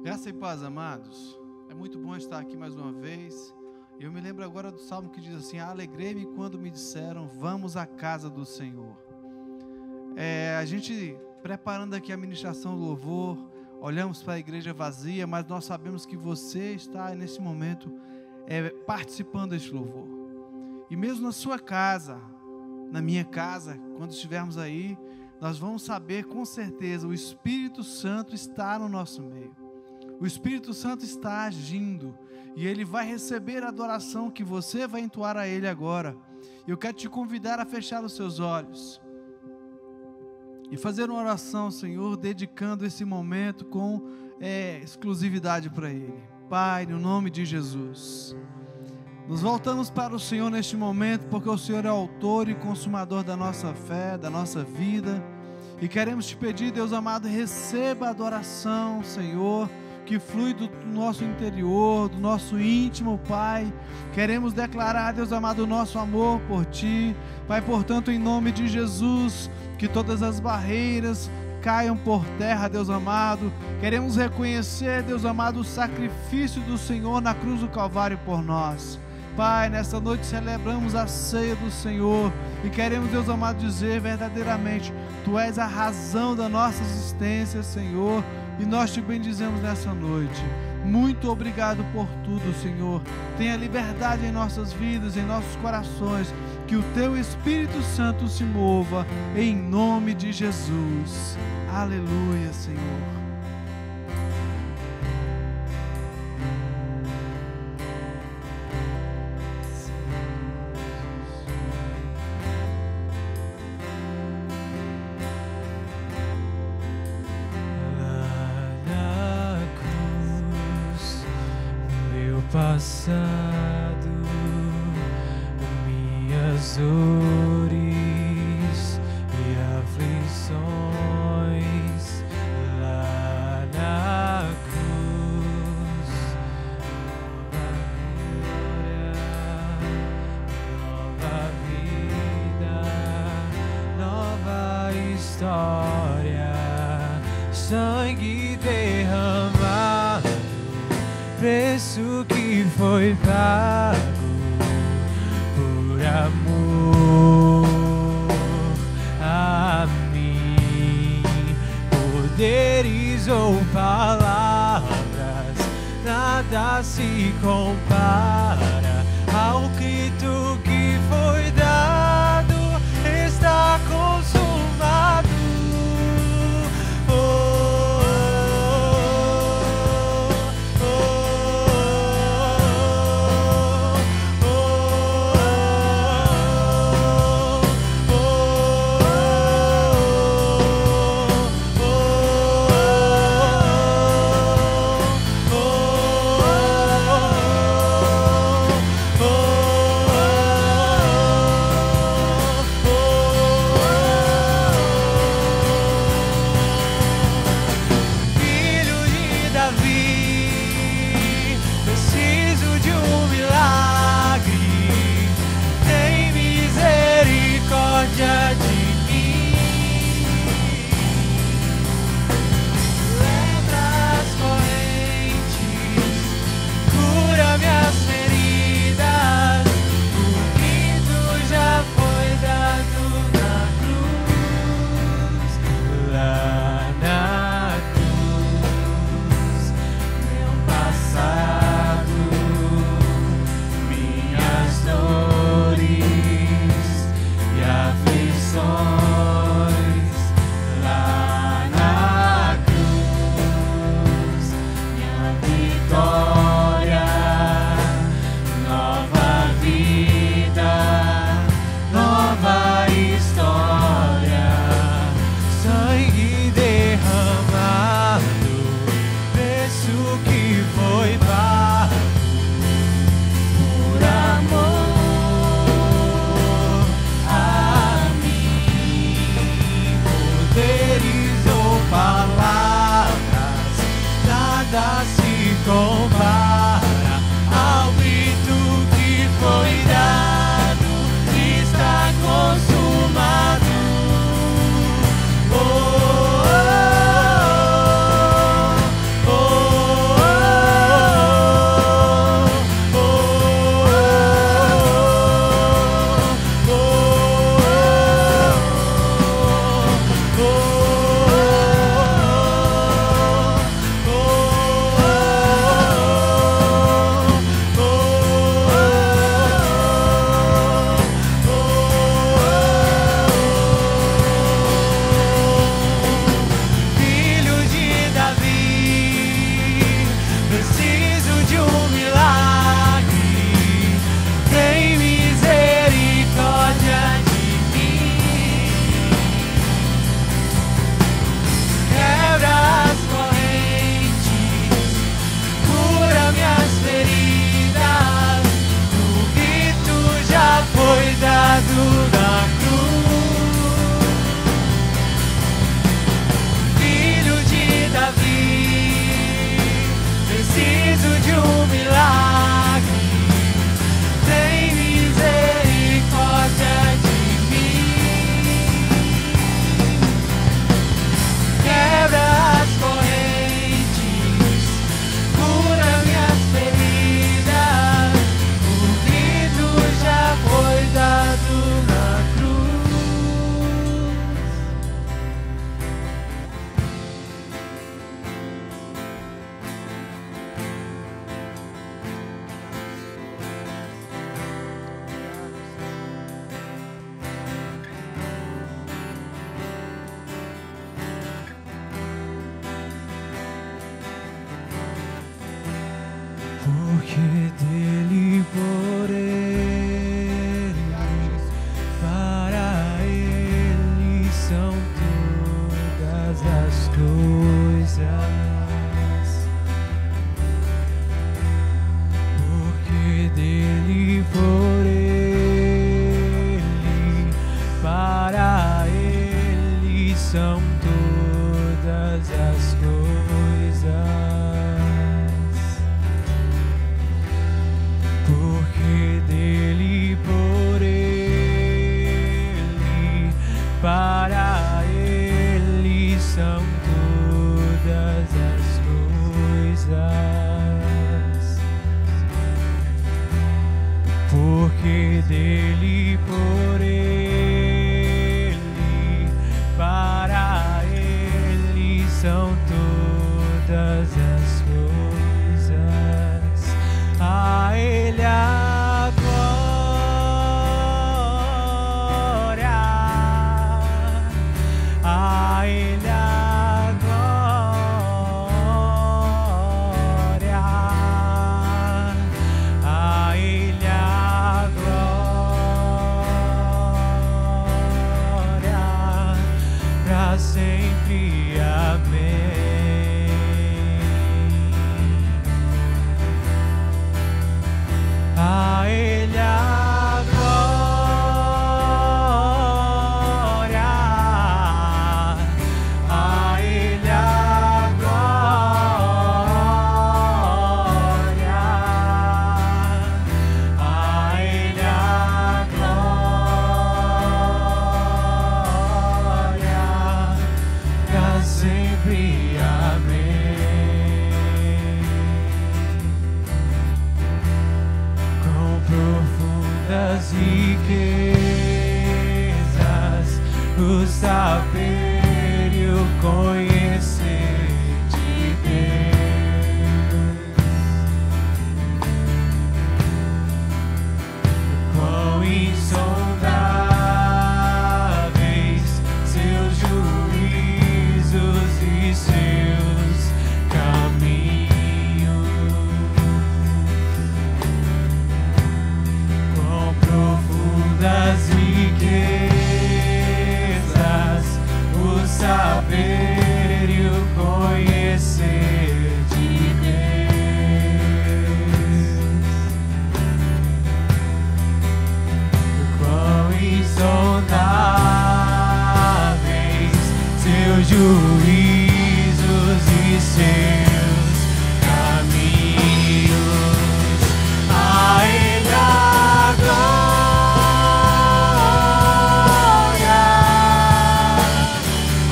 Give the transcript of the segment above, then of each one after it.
Graça e paz, amados. É muito bom estar aqui mais uma vez. Eu me lembro agora do salmo que diz assim: alegrei-me quando me disseram, vamos à casa do Senhor. A gente preparando aqui a ministração do louvor, olhamos para a igreja vazia, mas nós sabemos que você está nesse momento participando deste louvor. E mesmo na sua casa, na minha casa, quando estivermos aí, nós vamos saber com certeza, o Espírito Santo está no nosso meio. O Espírito Santo está agindo e Ele vai receber a adoração que você vai entoar a Ele agora. Eu quero te convidar a fechar os seus olhos e fazer uma oração, Senhor, dedicando esse momento com exclusividade para Ele. Pai, no nome de Jesus, nos voltamos para o Senhor neste momento, porque o Senhor é o autor e consumador da nossa fé, da nossa vida, e queremos te pedir, Deus amado, receba a adoração, Senhor, que flui do nosso interior, do nosso íntimo, Pai. Queremos declarar, Deus amado, o nosso amor por Ti, Pai. Portanto, em nome de Jesus, que todas as barreiras caiam por terra, Deus amado. Queremos reconhecer, Deus amado, o sacrifício do Senhor na cruz do Calvário por nós. Pai, nesta noite celebramos a ceia do Senhor e queremos, Deus amado, dizer verdadeiramente: Tu és a razão da nossa existência, Senhor, e nós te bendizemos nessa noite. Muito obrigado por tudo, Senhor. Tenha liberdade em nossas vidas, em nossos corações, que o Teu Espírito Santo se mova, em nome de Jesus. Aleluia, Senhor. Passado, minhas dores e aflições, lá na cruz, nova glória, nova vida, nova história, sangue derramado, preço que foi pago por amor a mim. Poderes ou palavras, nada se compara ao grito que foi dado, está consumado. porque dele, por ele, para ele são todas as coisas. A ele a glória, a ele a glória, a ele a glória, pra sempre. Amém. A ele a glória, a ele a glória, a ele a glória, pra sempre. Amém. Com profundas riquezas, o saber e o conhecer de Deus. Quão insondáveis seus juízos e seus caminhos. Com profundas riquezas, o saber e o conhecer de Deus. Quão insondáveis seus juízos e seus caminhos. A ele a glória,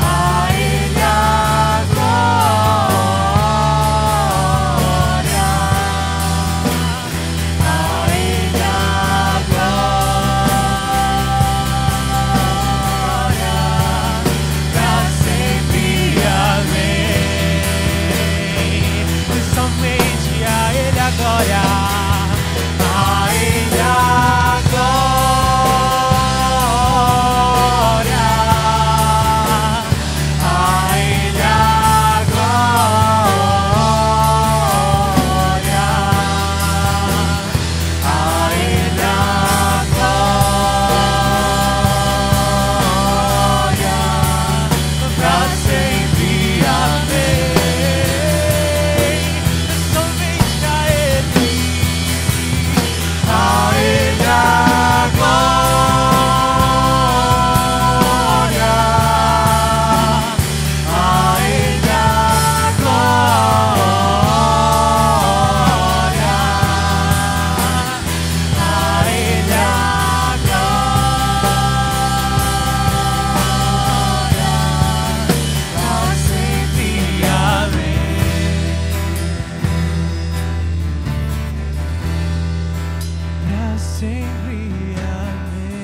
a ele a glória, a ele a glória, pra sempre. Amém. Somente a ele a glória, a ele a glória, a ele a glória, a ele a glória, pra sempre. Amém. Somente a ele, a ele a glória, a ele a glória, a ele a glória, pra sempre. Amém. Pra sempre. Amém.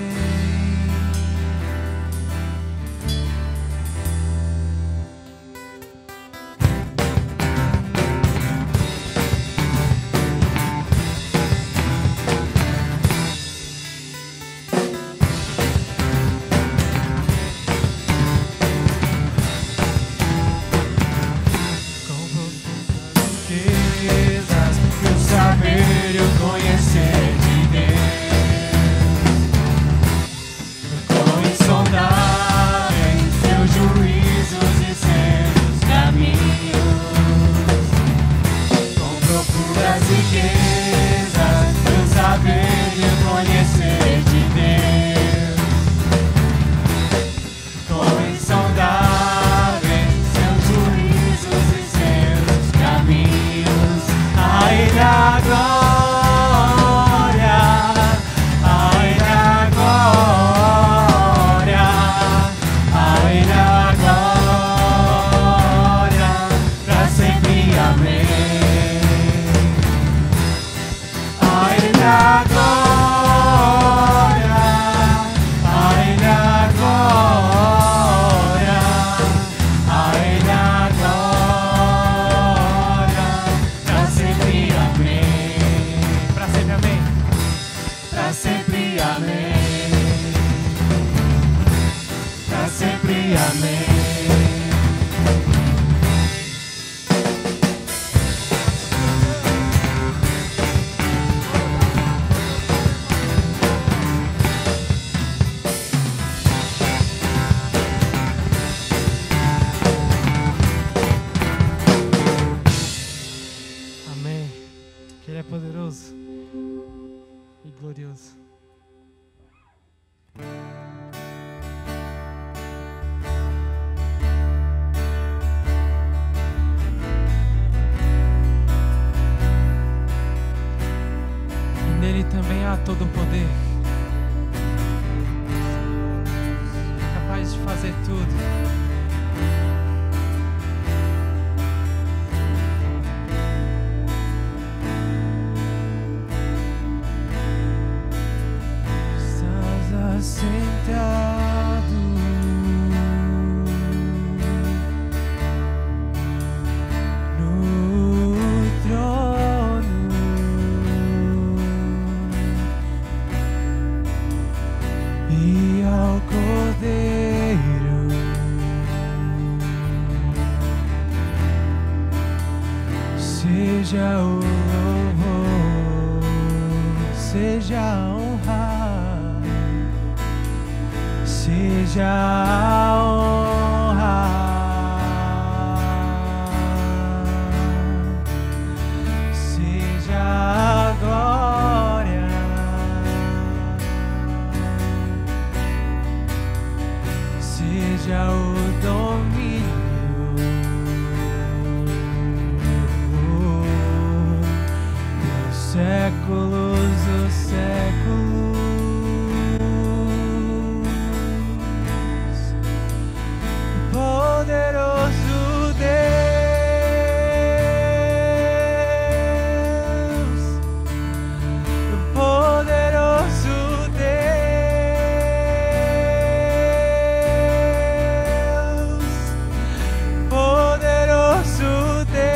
Com profundas riquezas, o saber e o conhecer de Deus. amém. Amém. Que Ele é poderoso e glorioso. Nele também há todo o poder, capaz de fazer tudo. Estás assentado no trono. E ao Cordeiro seja o louvor, seja a honra, seja a honra, seja a glória. Seja o domínio dos séculos dos séculos. Poderoso Deus, poderoso Deus, poderoso Deus,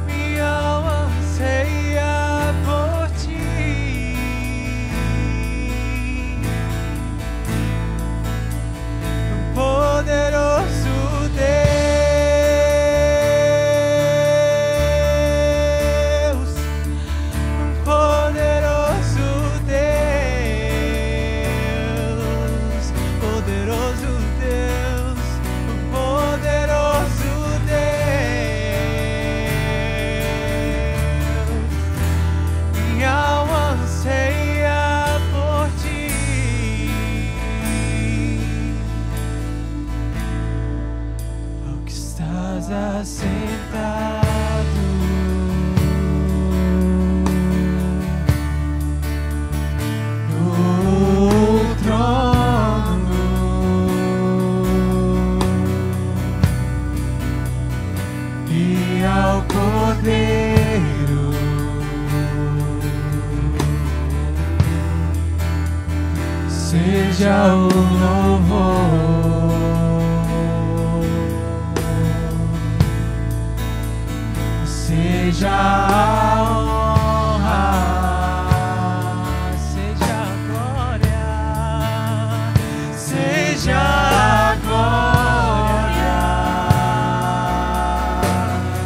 minha alma anseia por ti. Poderoso Deus, poderoso Deus, poderoso Deus, poderoso Deus, minha alma anseia por ti. Ao que estás assentado no trono e ao Cordeiro seja o louvor, seja a honra, seja a glória, seja a glória,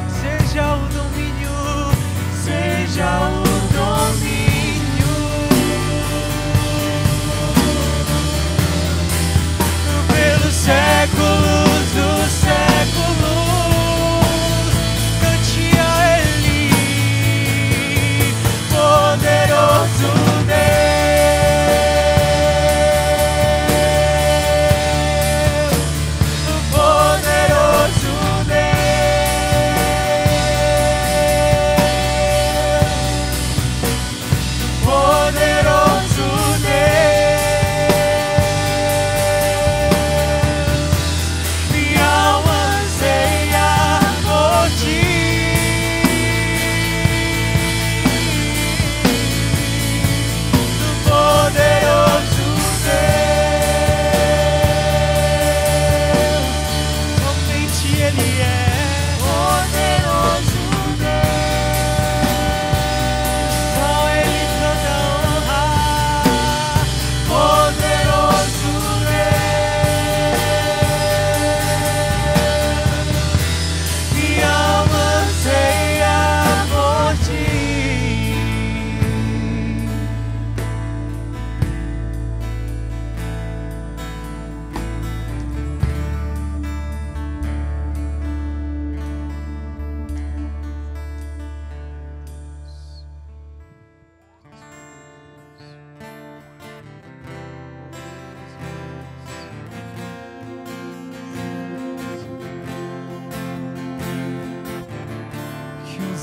seja o domínio, seja o domínio.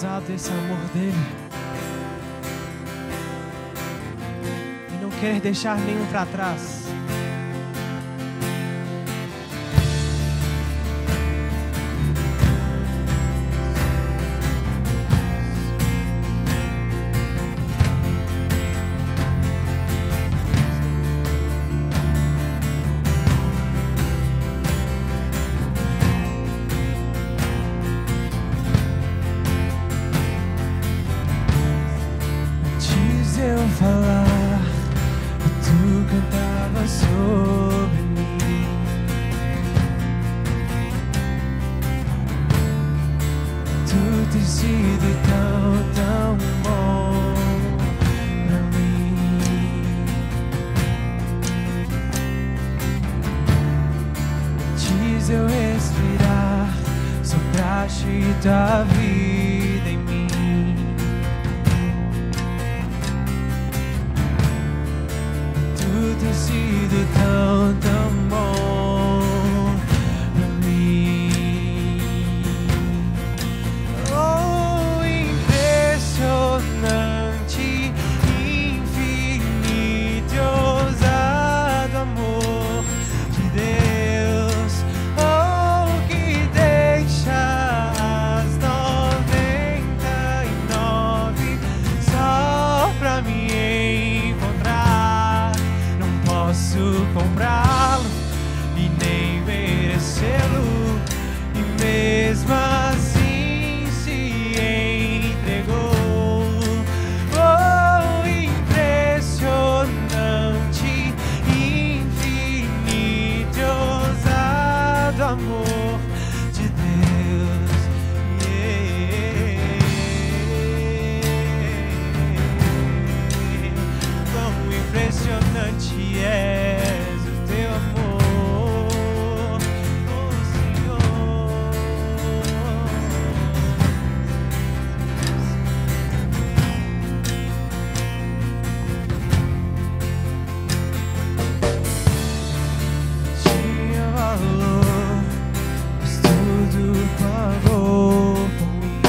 ousado esse amor dele. E não querer deixar nenhum para trás. Falar, tu cantava sobre mim. Tu tens sido tão bom pra mim. Antes eu respirar, sopraste tua vida em mim. Tem sido tão bom pra mim. Oh, impressionante, infinito e ousado amor de Deus. Oh, que deixa as 99 só pra me encontrar. Posso comprá-lo e nem merecê-lo, e mesmo assim se entregou. Oh, impressionante, infinito e ousado amor de Deus. Quão impressionante és o teu amor, oh Senhor. Tinha valor, mas tudo pagou por mim.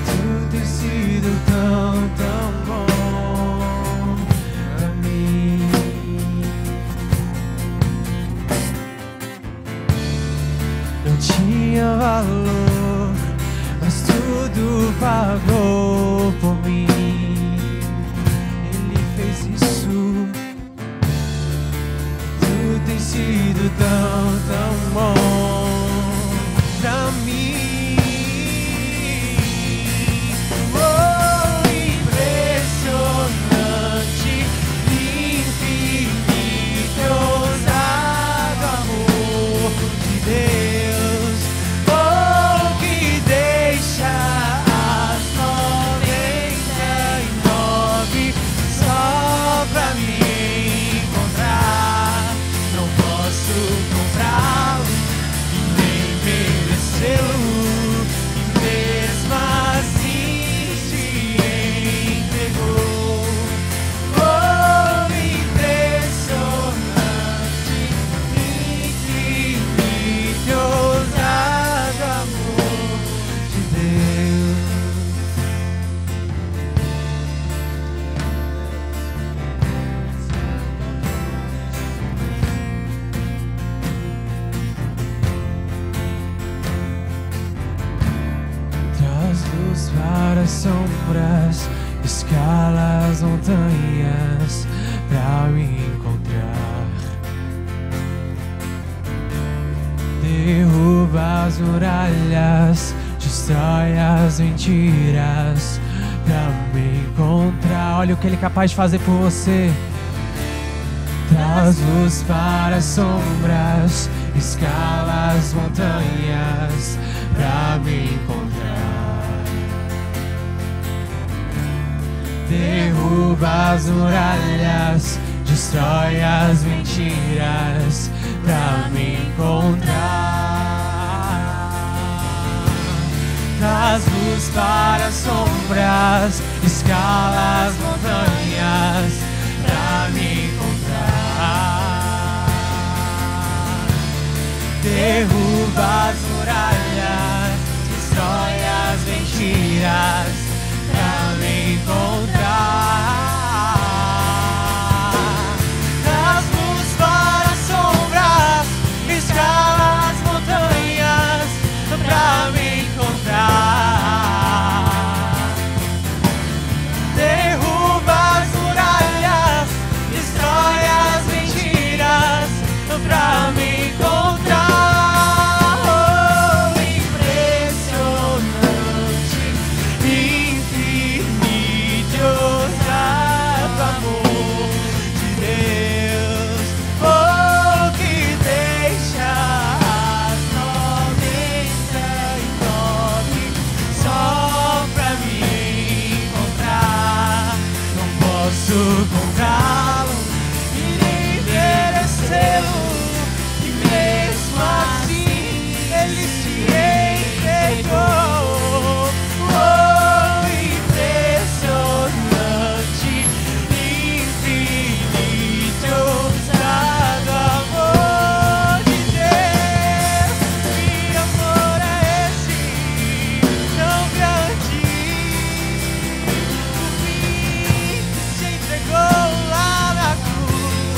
Tu tens sido tão bom pra mim. Não tinha valor, mas tudo pagou por mim. Ele fez isso. Tu tens sido tão bom pra mim. Para as sombras, escala as montanhas pra me encontrar. Derruba as muralhas, destrói as mentiras pra me encontrar. Olha o que Ele é capaz de fazer por você. Traz luz para as sombras, escala as montanhas pra me encontrar. Derruba as muralhas, destrói as mentiras pra me encontrar. Traz luz para as sombras, escala as montanhas pra me encontrar. derruba as muralhas, destrói as mentiras pra me encontrar. Das luzes para as sombras, escala as montanhas pra me encontrar. Derruba as muralhas, destrói as mentiras pra me encontrar. Oh, impressionante, infinito, ousado amor de Deus. Oh, que deixa as 99 só pra me encontrar. Não posso comprá-lo e nem merecê-lo, e mesmo assim ele se entregou. Oh, impressionante, infinito, ousado amor de Deus. Que amor é esse, tão grande, por mim que se entregou lá na cruz.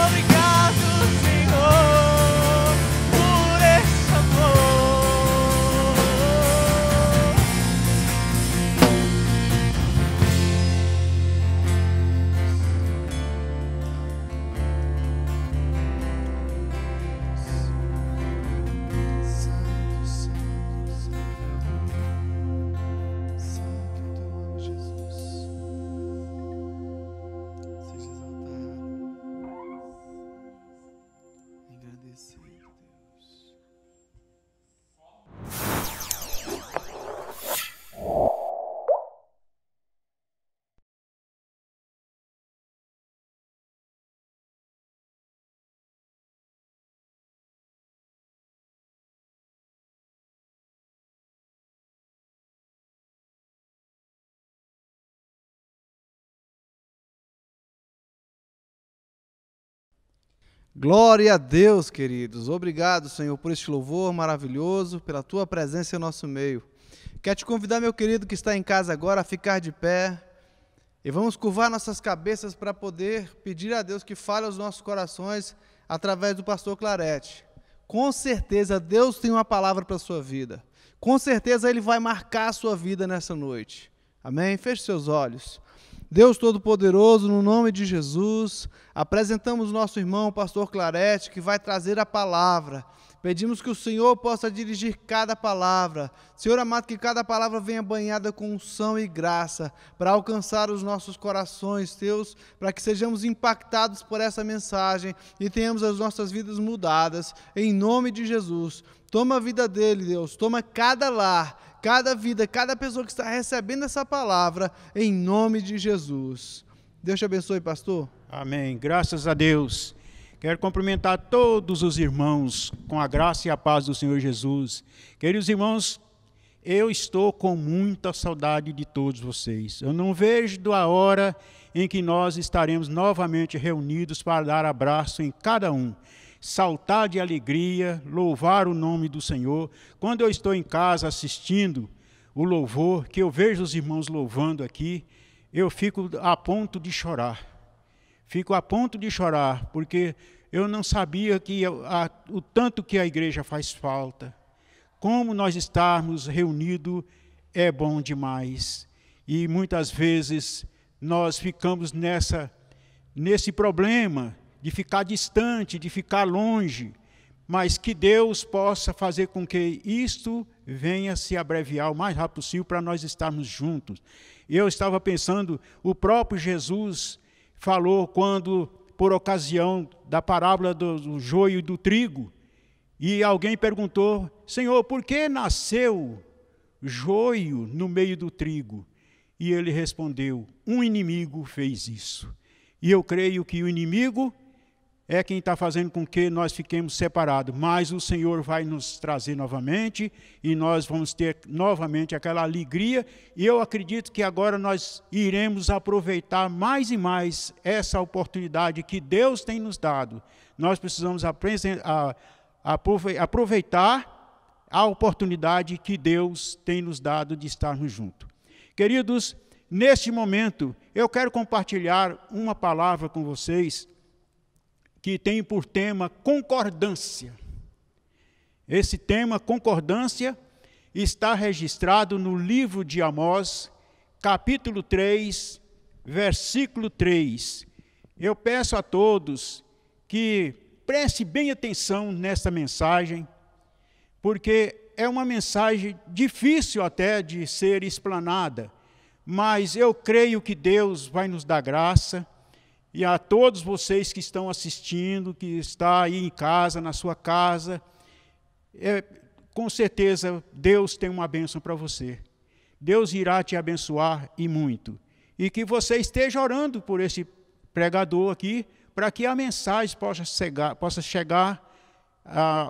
Obrigado, Senhor, por esse amor. Santo, Santo, Santo. Santo é o teu nome, Jesus. Seja exaltado. Engrandecido, Deus. Glória a Deus, queridos. Obrigado, Senhor, por este louvor maravilhoso, pela tua presença em nosso meio. Quero te convidar, meu querido, que está em casa agora, a ficar de pé. E vamos curvar nossas cabeças para poder pedir a Deus que fale aos nossos corações através do pastor Clarete. Com certeza, Deus tem uma palavra para a sua vida. Com certeza, Ele vai marcar a sua vida nessa noite. Amém? Feche seus olhos. Deus Todo-Poderoso, no nome de Jesus, apresentamos nosso irmão, pastor Clarete, que vai trazer a palavra. Pedimos que o Senhor possa dirigir cada palavra. Senhor amado, que cada palavra venha banhada com unção e graça, para alcançar os nossos corações, Deus, para que sejamos impactados por essa mensagem e tenhamos as nossas vidas mudadas, em nome de Jesus. Toma a vida dele, Deus, toma cada lar, cada vida, cada pessoa que está recebendo essa palavra, em nome de Jesus. Deus te abençoe, pastor. Amém. Graças a Deus. Quero cumprimentar todos os irmãos com a graça e a paz do Senhor Jesus. Queridos irmãos, eu estou com muita saudade de todos vocês. Eu não vejo a hora em que nós estaremos novamente reunidos para dar abraço em cada um. Saltar de alegria, louvar o nome do Senhor. Quando eu estou em casa assistindo o louvor, que eu vejo os irmãos louvando aqui, eu fico a ponto de chorar. Fico a ponto de chorar, porque eu não sabia o tanto que a igreja faz falta. Como nós estarmos reunidos é bom demais. E muitas vezes nós ficamos nesse problema de ficar distante, de ficar longe, mas que Deus possa fazer com que isto venha se abreviar o mais rápido possível para nós estarmos juntos. Eu estava pensando, o próprio Jesus falou quando, por ocasião da parábola do joio e do trigo, e alguém perguntou, Senhor, por que nasceu joio no meio do trigo? E ele respondeu, um inimigo fez isso. E eu creio que o inimigo é quem está fazendo com que nós fiquemos separados. Mas o Senhor vai nos trazer novamente e nós vamos ter novamente aquela alegria. E eu acredito que agora nós iremos aproveitar mais e mais essa oportunidade que Deus tem nos dado. Nós precisamos aproveitar a oportunidade que Deus tem nos dado de estarmos juntos. Queridos, neste momento, eu quero compartilhar uma palavra com vocês que tem por tema concordância. Esse tema, concordância, está registrado no livro de Amós, capítulo 3, versículo 3. Eu peço a todos que preste bem atenção nesta mensagem, porque é uma mensagem difícil até de ser explanada, mas eu creio que Deus vai nos dar graça, e a todos vocês que estão assistindo, que está aí em casa, na sua casa, com certeza Deus tem uma bênção para você. Deus irá te abençoar e muito. E que você esteja orando por esse pregador aqui, para que a mensagem possa chegar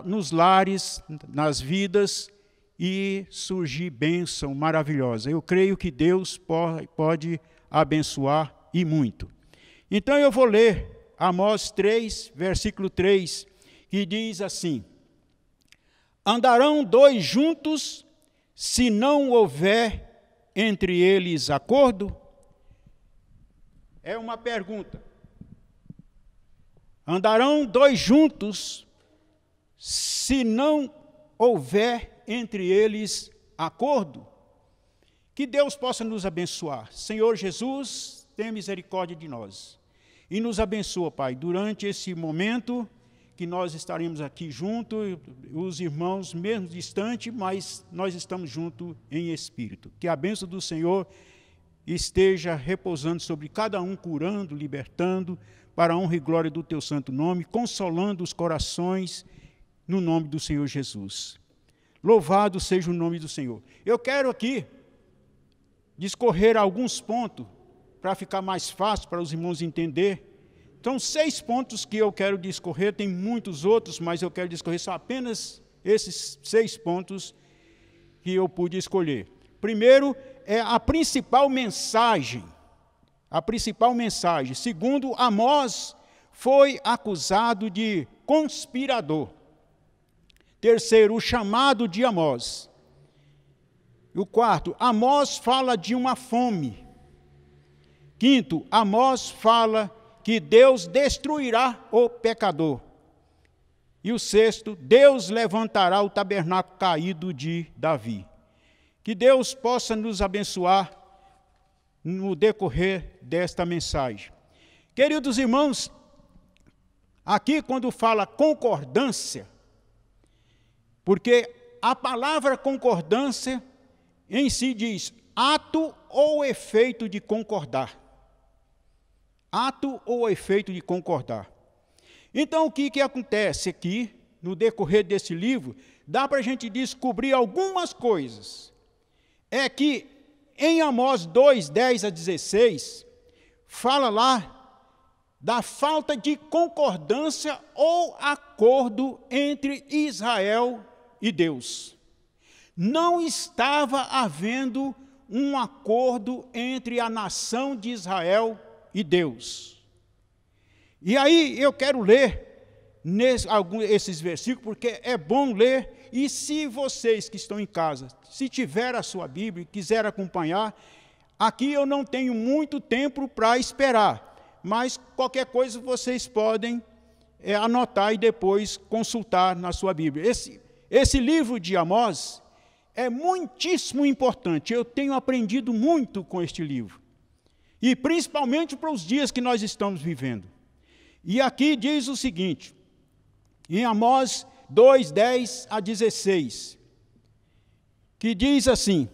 nos lares, nas vidas, e surgir bênção maravilhosa. Eu creio que Deus pode abençoar e muito. Então eu vou ler Amós 3, versículo 3, que diz assim: andarão dois juntos, se não houver entre eles acordo? É uma pergunta. Andarão dois juntos, se não houver entre eles acordo? Que Deus possa nos abençoar. Senhor Jesus, tenha misericórdia de nós. E nos abençoa, Pai, durante esse momento que nós estaremos aqui juntos, os irmãos mesmo distantes, mas nós estamos juntos em espírito. Que a bênção do Senhor esteja repousando sobre cada um, curando, libertando, para a honra e glória do teu santo nome, consolando os corações, no nome do Senhor Jesus. Louvado seja o nome do Senhor. Eu quero aqui discorrer alguns pontos, para ficar mais fácil para os irmãos entender. Então, 6 pontos que eu quero discorrer, tem muitos outros, mas eu quero discorrer só apenas esses 6 pontos que eu pude escolher. Primeiro, é a principal mensagem. A principal mensagem. Segundo, Amós foi acusado de conspirador. Terceiro, o chamado de Amós. E o quarto, Amós fala de uma fome. Quinto, Amós fala que Deus destruirá o pecador. E o sexto, Deus levantará o tabernáculo caído de Davi. Que Deus possa nos abençoar no decorrer desta mensagem. Queridos irmãos, aqui quando fala concordância, porque a palavra concordância em si diz ato ou efeito de concordar. Ato ou efeito de concordar. Então, o que acontece aqui, no decorrer desse livro, dá para a gente descobrir algumas coisas. É que, em Amós 2, 10 a 16, fala lá da falta de concordância ou acordo entre Israel e Deus. Não estava havendo um acordo entre a nação de Israel e Deus. E aí eu quero ler esses versículos, porque é bom ler, e se vocês que estão em casa, se tiver a sua Bíblia e quiser acompanhar, aqui eu não tenho muito tempo para esperar, mas qualquer coisa vocês podem anotar e depois consultar na sua Bíblia. Esse livro de Amós é muitíssimo importante, eu tenho aprendido muito com este livro. E principalmente para os dias que nós estamos vivendo. E aqui diz o seguinte, em Amós 2, 10 a 16, que diz assim: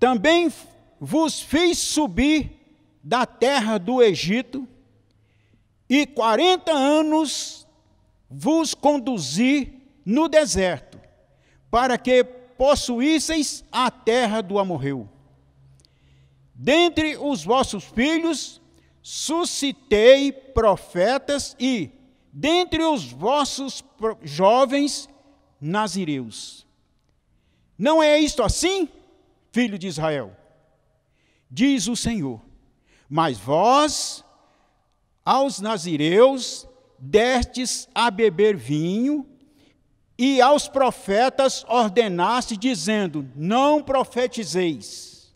também vos fiz subir da terra do Egito, e 40 anos vos conduzi no deserto, para que possuísseis a terra do amorreu. Dentre os vossos filhos suscitei profetas e, dentre os vossos jovens, nazireus. Não é isto assim, filho de Israel? Diz o Senhor. Mas vós, aos nazireus, destes a beber vinho, e aos profetas ordenaste, dizendo: não profetizeis.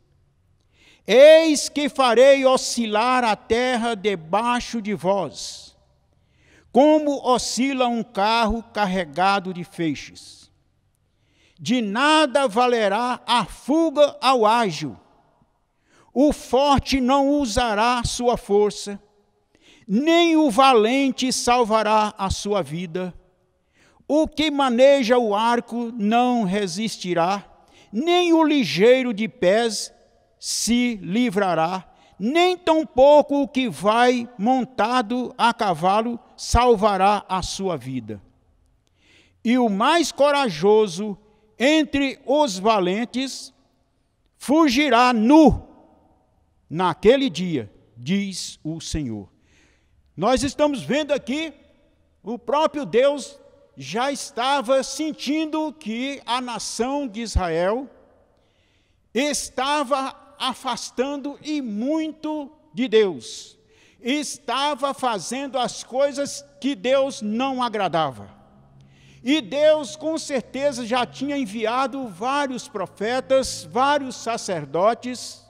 Eis que farei oscilar a terra debaixo de vós, como oscila um carro carregado de feixes. De nada valerá a fuga ao ágil. O forte não usará sua força, nem o valente salvará a sua vida. O que maneja o arco não resistirá, nem o ligeiro de pés se livrará, nem tampouco o que vai montado a cavalo salvará a sua vida. E o mais corajoso entre os valentes fugirá nu naquele dia, diz o Senhor. Nós estamos vendo aqui, o próprio Deus já estava sentindo que a nação de Israel estava afastando e muito de Deus. Estava fazendo as coisas que Deus não agradava. E Deus, com certeza, já tinha enviado vários profetas, vários sacerdotes,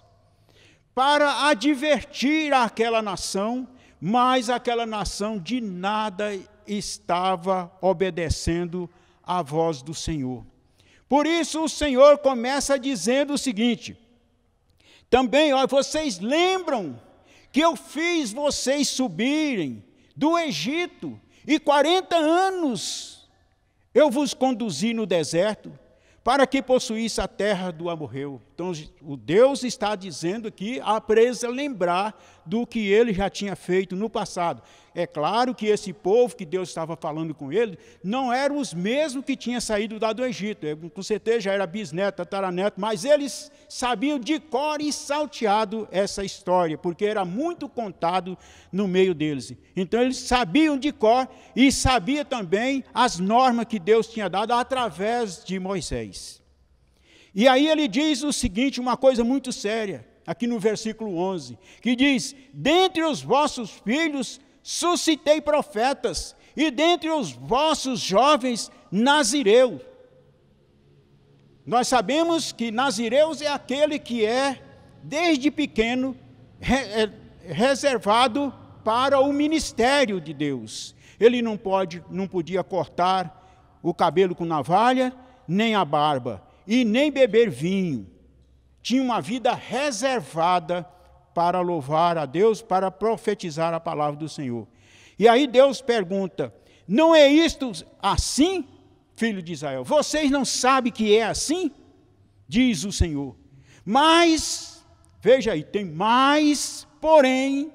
para advertir aquela nação, mas aquela nação de nada estava obedecendo à voz do Senhor. Por isso o Senhor começa dizendo o seguinte: também, ó, vocês lembram que eu fiz vocês subirem do Egito, e 40 anos eu vos conduzi no deserto, para que possuísse a terra do amorreu. Então, o Deus está dizendo aqui, a lembrar do que ele já tinha feito no passado. É claro que esse povo que Deus estava falando com ele, não eram os mesmos que tinham saído lá do Egito. Com certeza já era bisneto, tataraneto, mas eles sabiam de cor e salteado essa história, porque era muito contado no meio deles. Então eles sabiam de cor e sabiam também as normas que Deus tinha dado através de Moisés. E aí ele diz o seguinte, uma coisa muito séria, aqui no versículo 11, que diz: dentre os vossos filhos suscitei profetas, e dentre os vossos jovens, nazireus. Nós sabemos que nazireus é aquele que é, desde pequeno, reservado para o ministério de Deus. Ele não podia cortar o cabelo com navalha, nem a barba, e nem beber vinho. Tinha uma vida reservada para louvar a Deus, para profetizar a palavra do Senhor. E aí Deus pergunta: não é isto assim, filho de Israel? Vocês não sabem que é assim? Diz o Senhor. Mas, veja aí, tem mais, porém,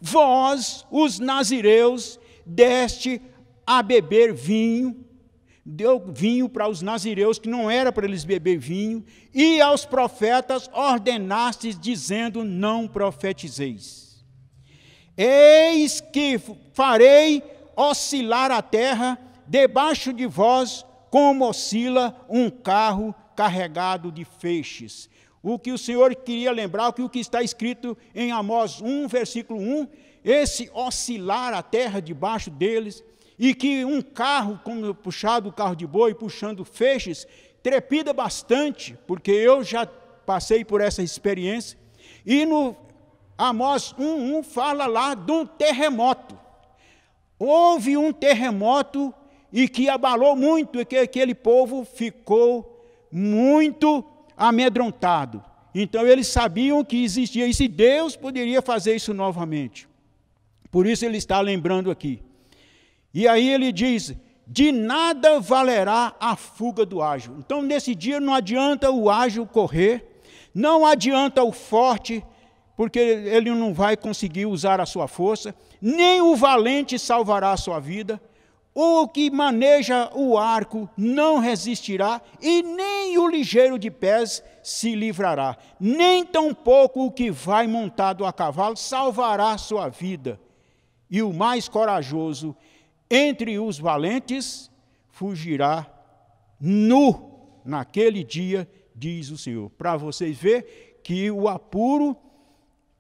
vós, os nazireus, deste a beber vinho. Deu vinho para os nazireus, que não era para eles beber vinho, e aos profetas ordenastes, dizendo: não profetizeis. Eis que farei oscilar a terra debaixo de vós, como oscila um carro carregado de feixes. O que o Senhor queria lembrar, o que está escrito em Amós 1, versículo 1, esse oscilar a terra debaixo deles, e que um carro, como puxado o carro de boi, puxando feixes, trepida bastante, porque eu já passei por essa experiência. E no Amós 1:1 fala lá de um terremoto. Houve um terremoto e que abalou muito, e que aquele povo ficou muito amedrontado. Então eles sabiam que existia isso e Deus poderia fazer isso novamente. Por isso ele está lembrando aqui. E aí ele diz: de nada valerá a fuga do ágil. Então, nesse dia, não adianta o ágil correr, não adianta o forte, porque ele não vai conseguir usar a sua força, nem o valente salvará a sua vida, o que maneja o arco não resistirá, e nem o ligeiro de pés se livrará, nem tampouco o que vai montado a cavalo salvará a sua vida, e o mais corajoso entre os valentes fugirá nu naquele dia, diz o Senhor. Para vocês verem que o apuro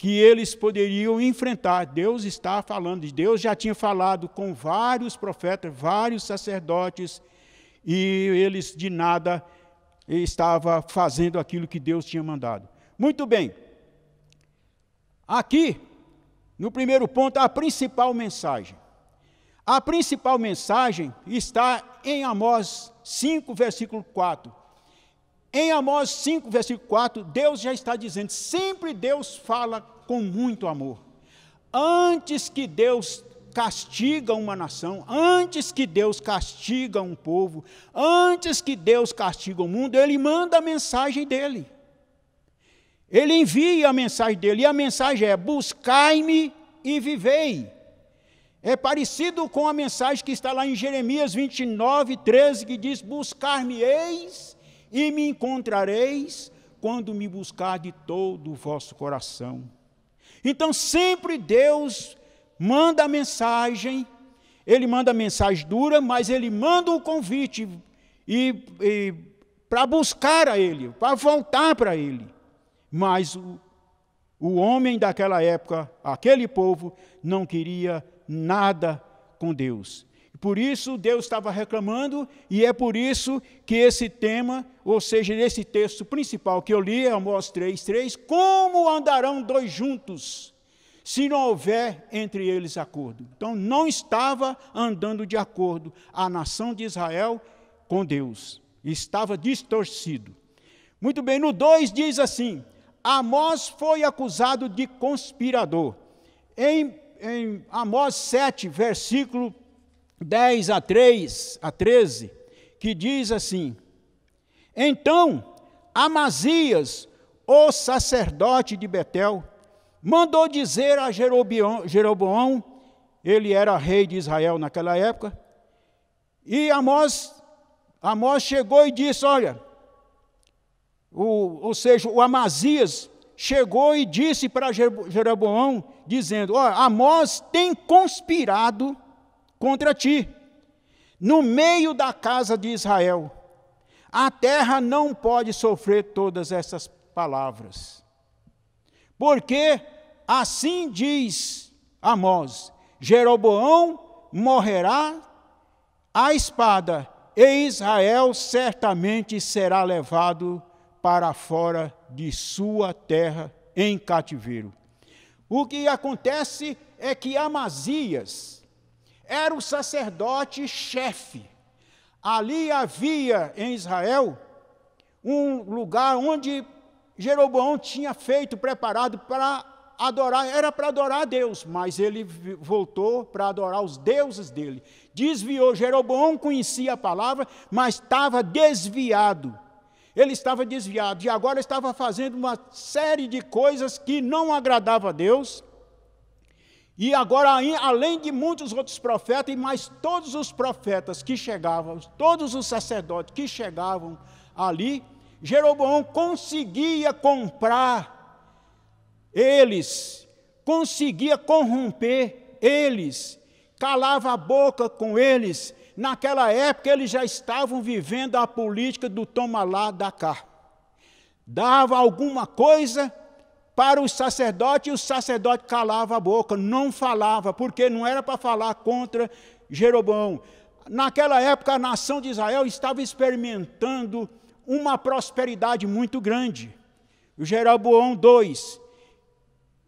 que eles poderiam enfrentar. Deus está falando, Deus já tinha falado com vários profetas, vários sacerdotes, e eles de nada estavam fazendo aquilo que Deus tinha mandado. Muito bem. Aqui, no primeiro ponto, a principal mensagem. A principal mensagem está em Amós 5, versículo 4. Em Amós 5, versículo 4, Deus já está dizendo, sempre Deus fala com muito amor. Antes que Deus castiga uma nação, antes que Deus castiga um povo, antes que Deus castiga o mundo, Ele manda a mensagem dEle. Ele envia a mensagem dEle, e a mensagem é, buscai-me e vivei. É parecido com a mensagem que está lá em Jeremias 29, 13, que diz, buscar-me-eis e me encontrareis quando me buscar de todo o vosso coração. Então, sempre Deus manda a mensagem, Ele manda a mensagem dura, mas Ele manda o convite para buscar a Ele, para voltar para Ele. Mas o homem daquela época, aquele povo, não queria nada com Deus. Por isso Deus estava reclamando, e é por isso que esse tema, ou seja, esse texto principal que eu li, Amós 3:3, como andarão dois juntos, se não houver entre eles acordo? Então não estava andando de acordo a nação de Israel com Deus, estava distorcido. Muito bem, no 2 diz assim, Amós foi acusado de conspirador. Em Amós 7, versículo 10 a 13, que diz assim, então Amazias, o sacerdote de Betel, mandou dizer a Jeroboão, ele era rei de Israel naquela época, e Amós chegou e disse, olha, o Amazias chegou e disse para Jeroboão, dizendo, olha, Amós tem conspirado contra ti, no meio da casa de Israel. A terra não pode sofrer todas essas palavras. Porque assim diz Amós, Jeroboão morrerá à espada, e Israel certamente será levado para fora de sua terra em cativeiro. O que acontece é que Amazias era o sacerdote-chefe. Ali havia em Israel um lugar onde Jeroboão tinha preparado para adorar, era para adorar a Deus, mas ele voltou para adorar os deuses dele. Desviou, Jeroboão conhecia a palavra, mas estava desviado. Ele estava desviado e agora estava fazendo uma série de coisas que não agradavam a Deus. E agora, além de muitos outros profetas, e mais todos os profetas que chegavam, todos os sacerdotes que chegavam ali, Jeroboão conseguia comprar eles, conseguia corromper eles, calava a boca com eles. Naquela época, eles já estavam vivendo a política do toma lá, dá cá. Dava alguma coisa para os sacerdotes, e o sacerdote calava a boca, não falava, porque não era para falar contra Jeroboão. Naquela época, a nação de Israel estava experimentando uma prosperidade muito grande. O Jeroboão 2.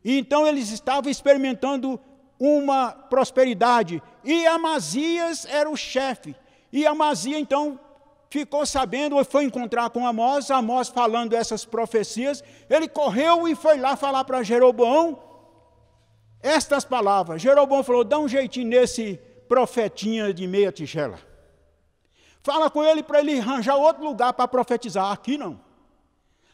Então, eles estavam experimentando uma prosperidade, e Amazias era o chefe. E Amazias, então, ficou sabendo, foi encontrar com Amós falando essas profecias, ele correu e foi lá falar para Jeroboão estas palavras. Jeroboão falou, dá um jeitinho nesse profetinha de meia tigela. Fala com ele para ele arranjar outro lugar para profetizar. Aqui não.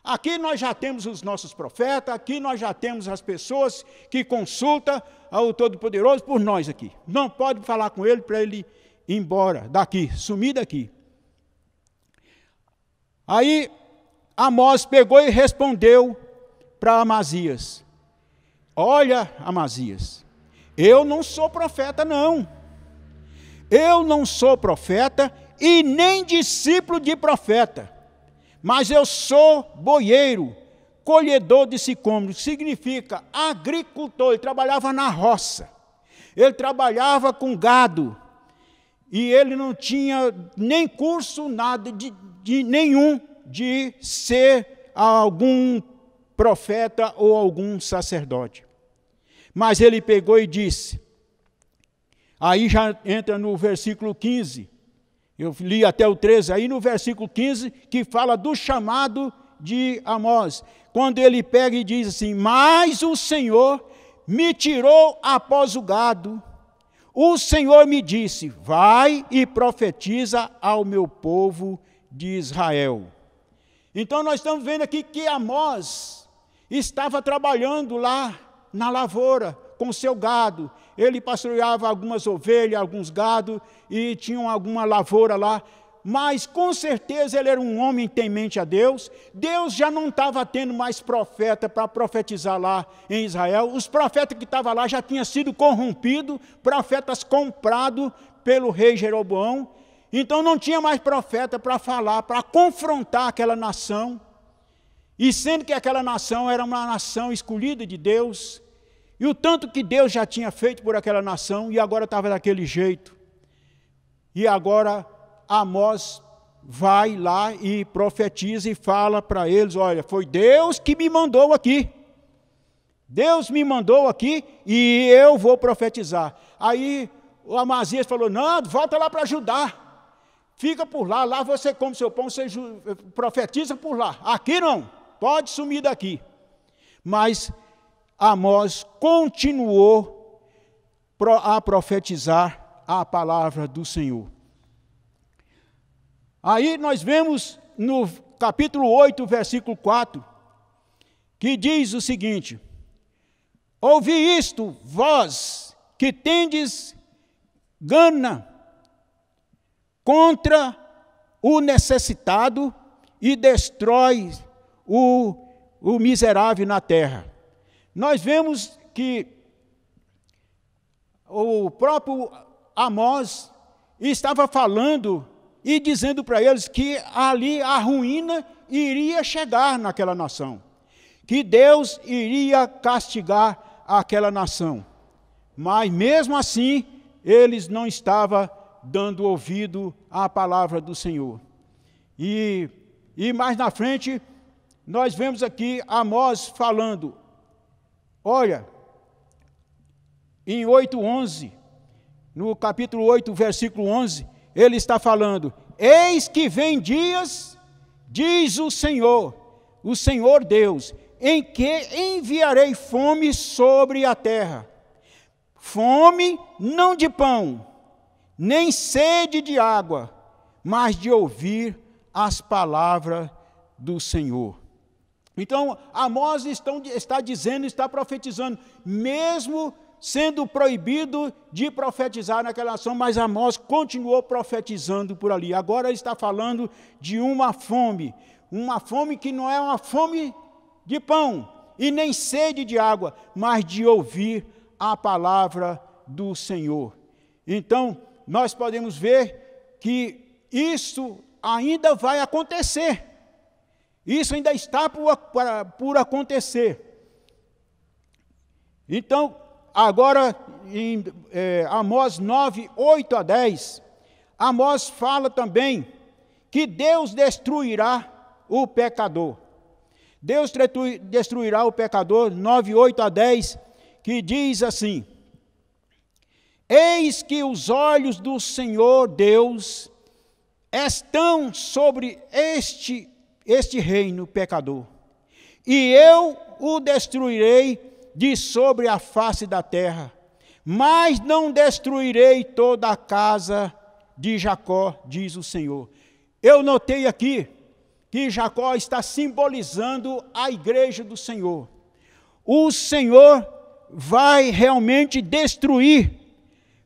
Aqui nós já temos os nossos profetas, aqui nós já temos as pessoas que consultam ao Todo-Poderoso por nós aqui. Não pode falar com ele para ele ir embora daqui, sumir daqui. Aí Amós pegou e respondeu para Amazias, olha Amazias, eu não sou profeta não, eu não sou profeta e nem discípulo de profeta, mas eu sou boieiro, colhedor de sicômoro, significa agricultor, ele trabalhava na roça, ele trabalhava com gado, e ele não tinha nem curso, nada nenhum de ser algum profeta ou algum sacerdote. Mas ele pegou e disse, aí já entra no versículo 15, eu li até o 13, aí no versículo 15, que fala do chamado de Amós, quando ele pega e diz assim, mas o Senhor me tirou após o gado, o Senhor me disse, vai e profetiza ao meu povo de Israel. Então nós estamos vendo aqui que Amós estava trabalhando lá na lavoura, com o seu gado. Ele pastoreava algumas ovelhas, alguns gado, e tinha alguma lavoura lá. Mas com certeza ele era um homem temente a Deus. Deus já não estava tendo mais profeta para profetizar lá em Israel. Os profetas que estavam lá já tinham sido corrompidos, profetas comprados pelo rei Jeroboão. Então não tinha mais profeta para falar, para confrontar aquela nação. E sendo que aquela nação era uma nação escolhida de Deus, e o tanto que Deus já tinha feito por aquela nação, e agora estava daquele jeito. E agora Amós vai lá e profetiza e fala para eles, olha, foi Deus que me mandou aqui. Deus me mandou aqui e eu vou profetizar. Aí o Amazias falou, não, volta lá para Judá. Fica por lá, lá você come seu pão, você profetiza por lá. Aqui não, pode sumir daqui. Mas Amós continuou a profetizar a palavra do Senhor. Aí nós vemos no capítulo 8, versículo 4, que diz o seguinte, ouvi isto, vós que tendes gana contra o necessitado e destrói o miserável na terra. Nós vemos que o próprio Amós estava falando e dizendo para eles que ali a ruína iria chegar naquela nação, que Deus iria castigar aquela nação. Mas mesmo assim, eles não estavam dando ouvido à palavra do Senhor. E mais na frente, nós vemos aqui Amós falando, olha, em 8:11, no capítulo 8, versículo 11, ele está falando, eis que vem dias, diz o Senhor Deus, em que enviarei fome sobre a terra, fome não de pão, nem sede de água, mas de ouvir as palavras do Senhor. Então, Amós está dizendo, está profetizando, mesmo sendo proibido de profetizar naquela nação, mas Amós continuou profetizando por ali. Agora ele está falando de uma fome que não é uma fome de pão e nem sede de água, mas de ouvir a palavra do Senhor. Então, nós podemos ver que isso ainda vai acontecer. Isso ainda está por acontecer. Então, agora, em Amós 9, 8 a 10, Amós fala também que Deus destruirá o pecador. Deus destruirá o pecador, 9, 8 a 10, que diz assim, eis que os olhos do Senhor Deus estão sobre este reino pecador, e eu o destruirei de sobre a face da terra, mas não destruirei toda a casa de Jacó, diz o Senhor. Eu notei aqui que Jacó está simbolizando a igreja do Senhor. O Senhor vai realmente destruir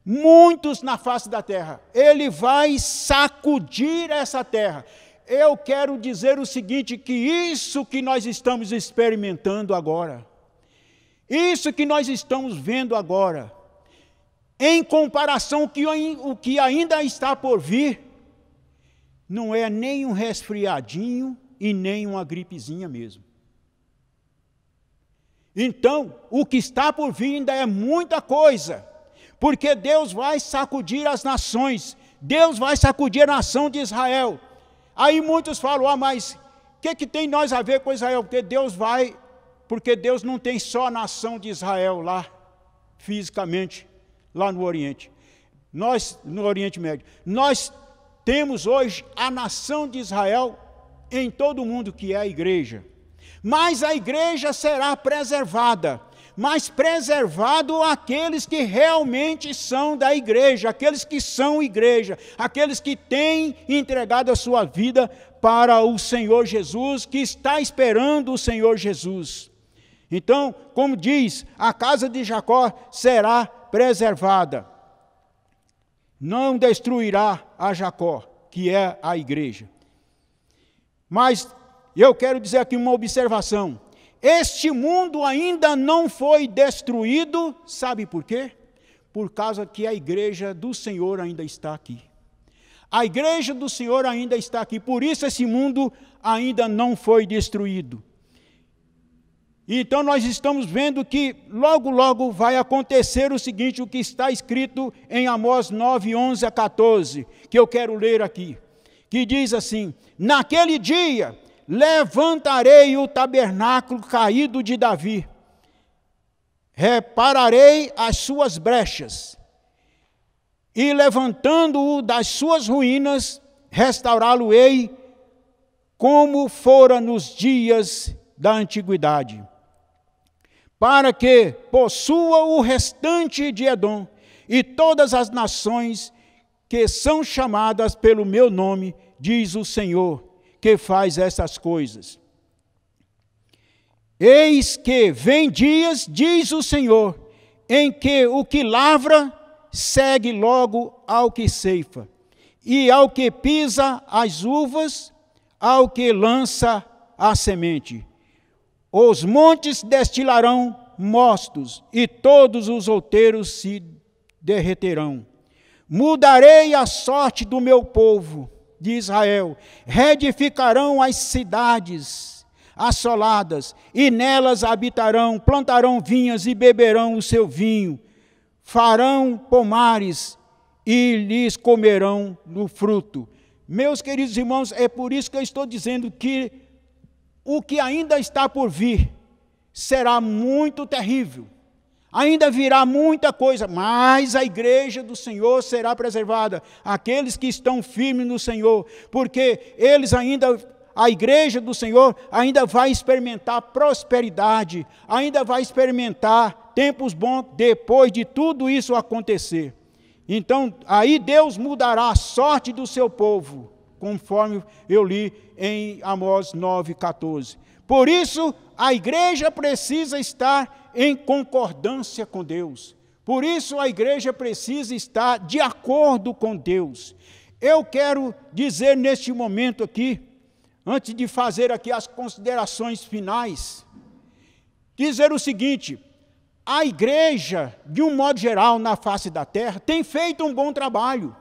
muitos na face da terra. Ele vai sacudir essa terra. Eu quero dizer o seguinte, que isso que nós estamos experimentando agora, isso que nós estamos vendo agora, em comparação com o que ainda está por vir, não é nem um resfriadinho e nem uma gripezinha mesmo. Então, o que está por vir ainda é muita coisa, porque Deus vai sacudir as nações, Deus vai sacudir a nação de Israel. Aí muitos falam, mas o que tem nós a ver com Israel? Porque Deus não tem só a nação de Israel lá, fisicamente, lá no Oriente. No Oriente Médio. Nós temos hoje a nação de Israel em todo o mundo, que é a igreja. Mas a igreja será preservada. Mas preservado aqueles que realmente são da igreja, aqueles que são igreja, aqueles que têm entregado a sua vida para o Senhor Jesus, que está esperando o Senhor Jesus. Então, como diz, a casa de Jacó será preservada. Não destruirá a Jacó, que é a igreja. Mas eu quero dizer aqui uma observação. Este mundo ainda não foi destruído, sabe por quê? Por causa que a igreja do Senhor ainda está aqui. A igreja do Senhor ainda está aqui, por isso esse mundo ainda não foi destruído. Então nós estamos vendo que logo, logo vai acontecer o seguinte, o que está escrito em Amós 9, 11 a 14, que eu quero ler aqui, que diz assim: naquele dia levantarei o tabernáculo caído de Davi, repararei as suas brechas, e levantando-o das suas ruínas, restaurá-lo-ei como fora nos dias da antiguidade, para que possua o restante de Edom e todas as nações que são chamadas pelo meu nome, diz o Senhor, que faz essas coisas. Eis que vem dias, diz o Senhor, em que o que lavra segue logo ao que ceifa, e ao que pisa as uvas, ao que lança a semente. Os montes destilarão mostos, e todos os outeiros se derreterão. Mudarei a sorte do meu povo de Israel, reedificarão as cidades assoladas, e nelas habitarão, plantarão vinhas e beberão o seu vinho, farão pomares e lhes comerão no fruto. Meus queridos irmãos, é por isso que eu estou dizendo que o que ainda está por vir será muito terrível. Ainda virá muita coisa, mas a igreja do Senhor será preservada. Aqueles que estão firmes no Senhor, porque a igreja do Senhor ainda vai experimentar prosperidade, ainda vai experimentar tempos bons depois de tudo isso acontecer. Então, aí Deus mudará a sorte do seu povo, conforme eu li em Amós 9,14. Por isso, a igreja precisa estar em concordância com Deus. Por isso, a igreja precisa estar de acordo com Deus. Eu quero dizer neste momento aqui, antes de fazer aqui as considerações finais, dizer o seguinte: a igreja, de um modo geral, na face da terra, tem feito um bom trabalho.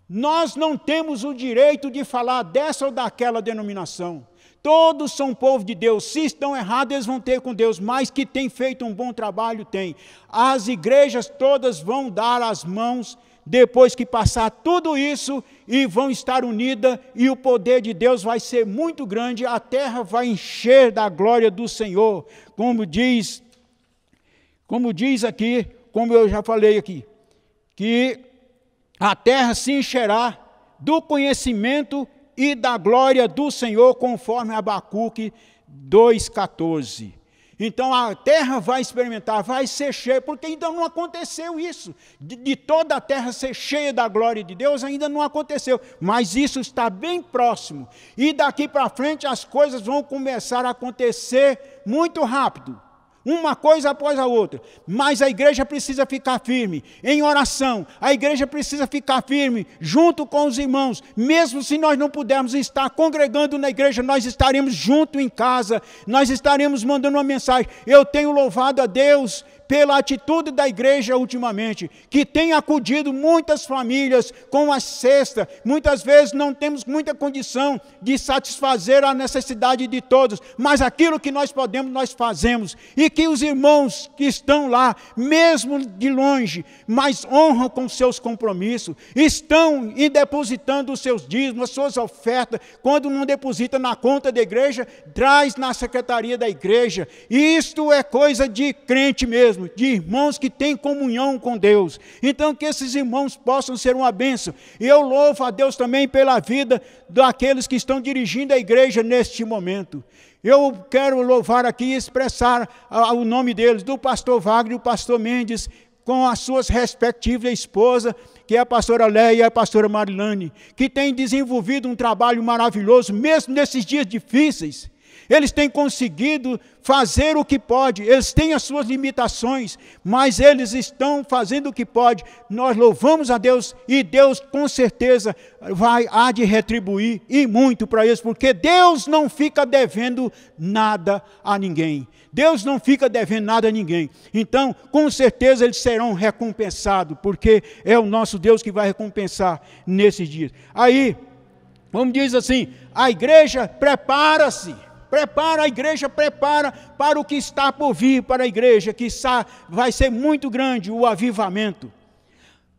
Nós não temos o direito de falar dessa ou daquela denominação. Todos são povo de Deus. Se estão errados, eles vão ter com Deus, mas que tem feito um bom trabalho, tem. As igrejas todas vão dar as mãos depois que passar tudo isso, e vão estar unidas, e o poder de Deus vai ser muito grande, a terra vai encher da glória do Senhor, como diz aqui, como eu já falei aqui, que a terra se encherá do conhecimento e da glória do Senhor, conforme Abacuque 2,14. Então a terra vai experimentar, vai ser cheia, porque ainda não aconteceu isso, de toda a terra ser cheia da glória de Deus, ainda não aconteceu, mas isso está bem próximo, e daqui para frente as coisas vão começar a acontecer muito rápido, uma coisa após a outra, mas a igreja precisa ficar firme, em oração, a igreja precisa ficar firme, junto com os irmãos, mesmo se nós não pudermos estar congregando na igreja, nós estaremos junto em casa, nós estaremos mandando uma mensagem. Eu tenho louvado a Deus pela atitude da igreja ultimamente, que tem acudido muitas famílias com a cesta. Muitas vezes não temos muita condição de satisfazer a necessidade de todos, mas aquilo que nós podemos, nós fazemos. E que os irmãos que estão lá, mesmo de longe, mas honram com seus compromissos, estão depositando os seus dízimos, as suas ofertas. Quando não deposita na conta da igreja, traz na secretaria da igreja. E isto é coisa de crente mesmo, de irmãos que têm comunhão com Deus. Então que esses irmãos possam ser uma bênção. E eu louvo a Deus também pela vida daqueles que estão dirigindo a igreja neste momento. Eu quero louvar aqui e expressar o nome deles, do pastor Wagner e do pastor Mendes, com as suas respectivas esposas, que é a pastora Léia e a pastora Marilane, que têm desenvolvido um trabalho maravilhoso, mesmo nesses dias difíceis. Eles têm conseguido fazer o que pode, eles têm as suas limitações, mas eles estão fazendo o que pode. Nós louvamos a Deus e Deus com certeza há de retribuir e muito para eles, porque Deus não fica devendo nada a ninguém. Deus não fica devendo nada a ninguém. Então, com certeza eles serão recompensados, porque é o nosso Deus que vai recompensar nesses dias. Aí, vamos dizer assim, a igreja prepara-se. A igreja prepara para o que está por vir para a igreja, que vai ser muito grande o avivamento.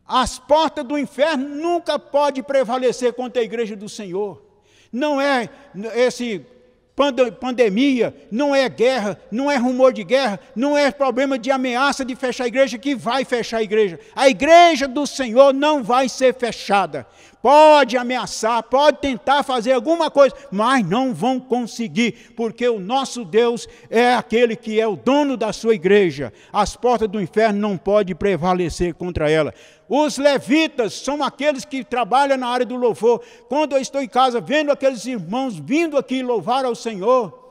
As portas do inferno nunca podem prevalecer contra a igreja do Senhor. Não é pandemia, não é guerra, não é rumor de guerra, não é problema de ameaça de fechar a igreja que vai fechar a igreja. A igreja do Senhor não vai ser fechada. Pode ameaçar, pode tentar fazer alguma coisa, mas não vão conseguir, porque o nosso Deus é aquele que é o dono da sua igreja. As portas do inferno não podem prevalecer contra ela. Os levitas são aqueles que trabalham na área do louvor. Quando eu estou em casa vendo aqueles irmãos vindo aqui louvar ao Senhor,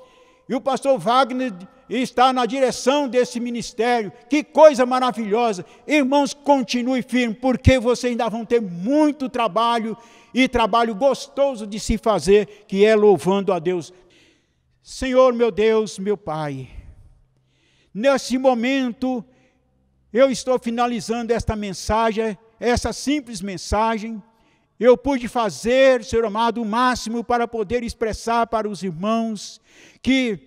e o pastor Wagner está na direção desse ministério, que coisa maravilhosa. Irmãos, continue firme, porque vocês ainda vão ter muito trabalho, e trabalho gostoso de se fazer, que é louvando a Deus. Senhor, meu Deus, meu Pai, nesse momento, eu estou finalizando esta mensagem, essa simples mensagem. Eu pude fazer, Senhor amado, o máximo para poder expressar para os irmãos que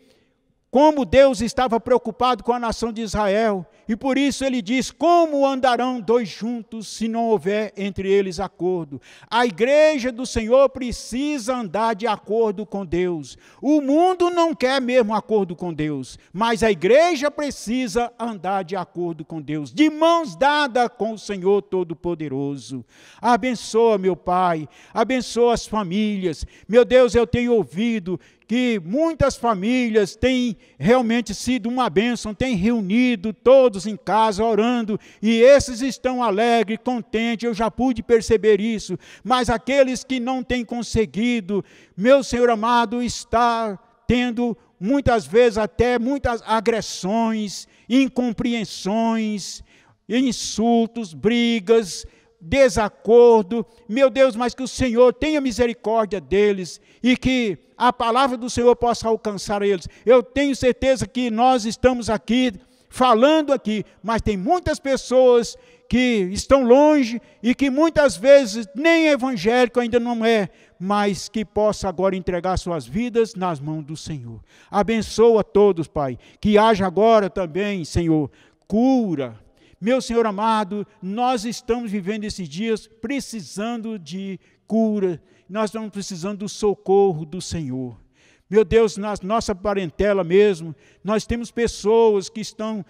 como Deus estava preocupado com a nação de Israel, e por isso ele diz, como andarão dois juntos se não houver entre eles acordo? A igreja do Senhor precisa andar de acordo com Deus. O mundo não quer mesmo acordo com Deus, mas a igreja precisa andar de acordo com Deus, de mãos dadas com o Senhor Todo-Poderoso. Abençoa, meu Pai, abençoa as famílias. Meu Deus, eu tenho ouvido que muitas famílias têm realmente sido uma bênção, têm reunido todos em casa orando, e esses estão alegres, contentes, eu já pude perceber isso, mas aqueles que não têm conseguido, meu Senhor amado, está tendo muitas vezes até muitas agressões, incompreensões, insultos, brigas, desacordo. Meu Deus, mas que o Senhor tenha misericórdia deles e que a palavra do Senhor possa alcançar eles. Eu tenho certeza que nós estamos aqui, falando aqui, mas tem muitas pessoas que estão longe e que muitas vezes nem evangélico ainda não é, mas que possa agora entregar suas vidas nas mãos do Senhor. Abençoa todos, Pai, que haja agora também, Senhor, cura. Meu Senhor amado, nós estamos vivendo esses dias precisando de cura, nós estamos precisando do socorro do Senhor. Meu Deus, na nossa parentela mesmo, nós temos pessoas que estão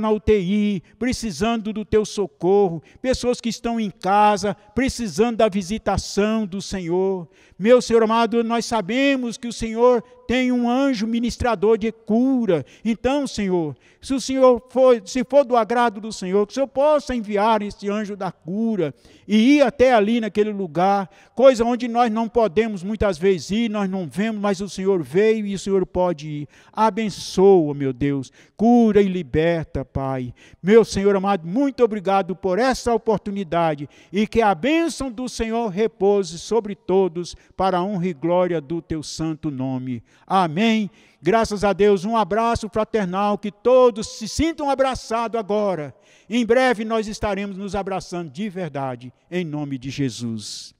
na UTI, precisando do teu socorro, pessoas que estão em casa, precisando da visitação do Senhor. Meu Senhor amado, nós sabemos que o Senhor tem um anjo ministrador de cura. Então, Senhor, se for do agrado do Senhor, que o Senhor possa enviar esse anjo da cura e ir até ali naquele lugar, coisa onde nós não podemos muitas vezes ir, nós não vemos, mas o Senhor Senhor veio e o Senhor pode ir. Abençoa, meu Deus, cura e liberta, Pai. Meu Senhor amado, muito obrigado por essa oportunidade e que a bênção do Senhor repouse sobre todos para a honra e glória do teu santo nome. Amém. Graças a Deus, um abraço fraternal, que todos se sintam abraçados agora. Em breve nós estaremos nos abraçando de verdade, em nome de Jesus.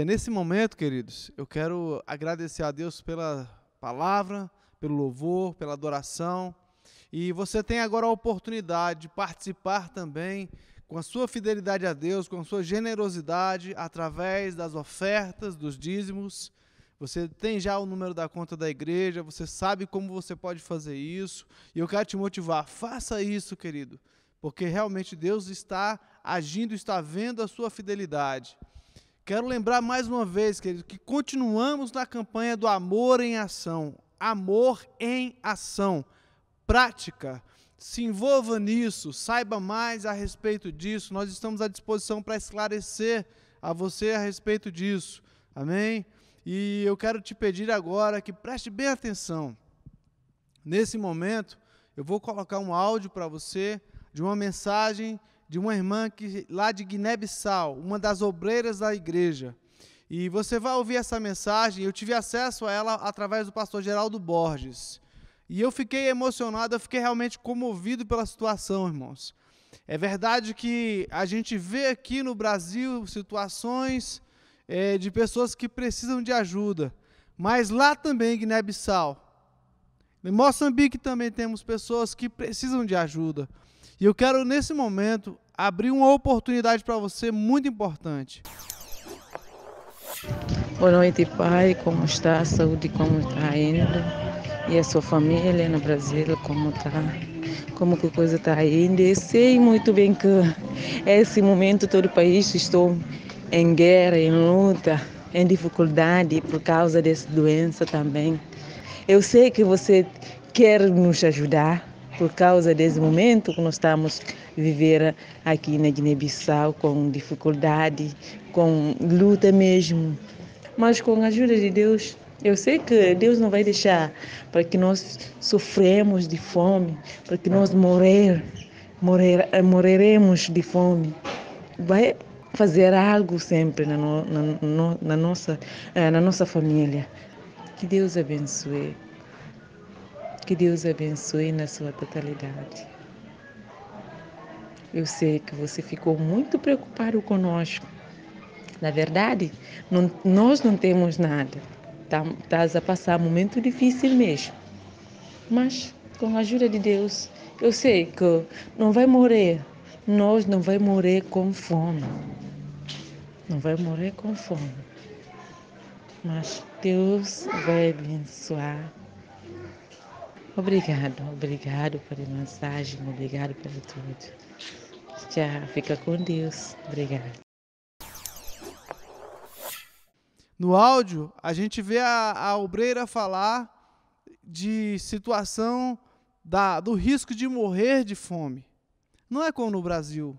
Nesse momento, queridos, eu quero agradecer a Deus pela palavra, pelo louvor, pela adoração. E você tem agora a oportunidade de participar também com a sua fidelidade a Deus, com a sua generosidade, através das ofertas, dos dízimos. Você tem já o número da conta da igreja, você sabe como você pode fazer isso. E eu quero te motivar, faça isso, querido, porque realmente Deus está agindo, está vendo a sua fidelidade. Quero lembrar mais uma vez, querido, que continuamos na campanha do amor em ação. Amor em ação. Prática. Se envolva nisso, saiba mais a respeito disso. Nós estamos à disposição para esclarecer a você a respeito disso. Amém? E eu quero te pedir agora que preste bem atenção. Nesse momento, eu vou colocar um áudio para você de uma mensagem de uma irmã lá de Guiné-Bissau, uma das obreiras da igreja. E você vai ouvir essa mensagem. Eu tive acesso a ela através do pastor Geraldo Borges. E eu fiquei emocionado, eu fiquei realmente comovido pela situação, irmãos. É verdade que a gente vê aqui no Brasil situações de pessoas que precisam de ajuda, mas lá também, em Guiné-Bissau, em Moçambique também temos pessoas que precisam de ajuda. E eu quero, nesse momento, abrir uma oportunidade para você muito importante. Boa noite, pai. Como está a saúde? Como está indo? E a sua família no Brasil, como está? Como que a coisa está indo? Eu sei muito bem que esse momento todo o país está em guerra, em luta, em dificuldade por causa dessa doença também. Eu sei que você quer nos ajudar por causa desse momento que nós estamos vivendo aqui na Guiné-Bissau, com dificuldade, com luta mesmo. Mas com a ajuda de Deus, eu sei que Deus não vai deixar para que nós sofremos de fome, para que nós morreremos de fome. Vai fazer algo sempre na nossa família. Que Deus abençoe. Que Deus abençoe na sua totalidade. Eu sei que você ficou muito preocupado conosco. Na verdade, nós não temos nada. Estás a passar um momento difícil mesmo. Mas, com a ajuda de Deus, eu sei que não vai morrer. Nós não vamos morrer com fome. Não vai morrer com fome. Mas Deus vai abençoar. Obrigado pela mensagem, obrigado pelo tudo. Já fica com Deus. Obrigado. No áudio, a gente vê a obreira falar de situação do risco de morrer de fome. Não é como no Brasil.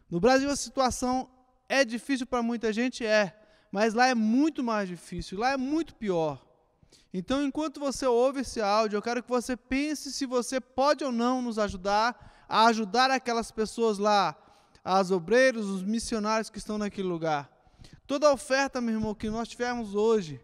No Brasil a situação é difícil para muita gente, mas lá é muito mais difícil, lá é muito pior. Então, enquanto você ouve esse áudio, eu quero que você pense se você pode ou não nos ajudar a ajudar aquelas pessoas lá, as obreiros, os missionários que estão naquele lugar. Toda a oferta, meu irmão, que nós tivermos hoje,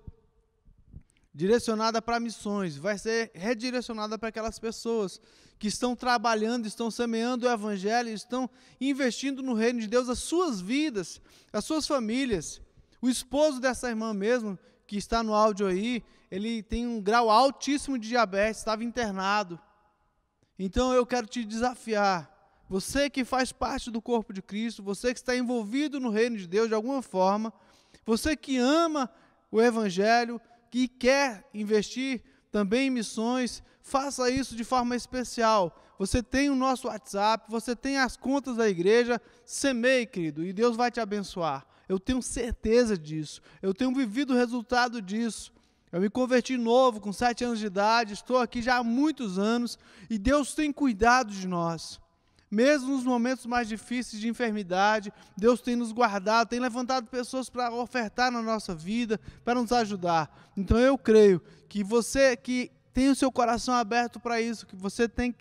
direcionada para missões, vai ser redirecionada para aquelas pessoas que estão trabalhando, estão semeando o evangelho, estão investindo no reino de Deus, as suas vidas, as suas famílias. O esposo dessa irmã mesmo, que está no áudio aí, ele tem um grau altíssimo de diabetes, estava internado. Então eu quero te desafiar, você que faz parte do corpo de Cristo, você que está envolvido no reino de Deus de alguma forma, você que ama o evangelho, que quer investir também em missões, faça isso de forma especial. Você tem o nosso WhatsApp, você tem as contas da igreja, semeie, querido, e Deus vai te abençoar. Eu tenho certeza disso, eu tenho vivido o resultado disso. Eu me converti novo, com 7 anos de idade, estou aqui já há muitos anos, e Deus tem cuidado de nós. mesmo nos momentos mais difíceis de enfermidade, Deus tem nos guardado, tem levantado pessoas para ofertar na nossa vida, para nos ajudar. Então eu creio que você que tem o seu coração aberto para isso, que você tem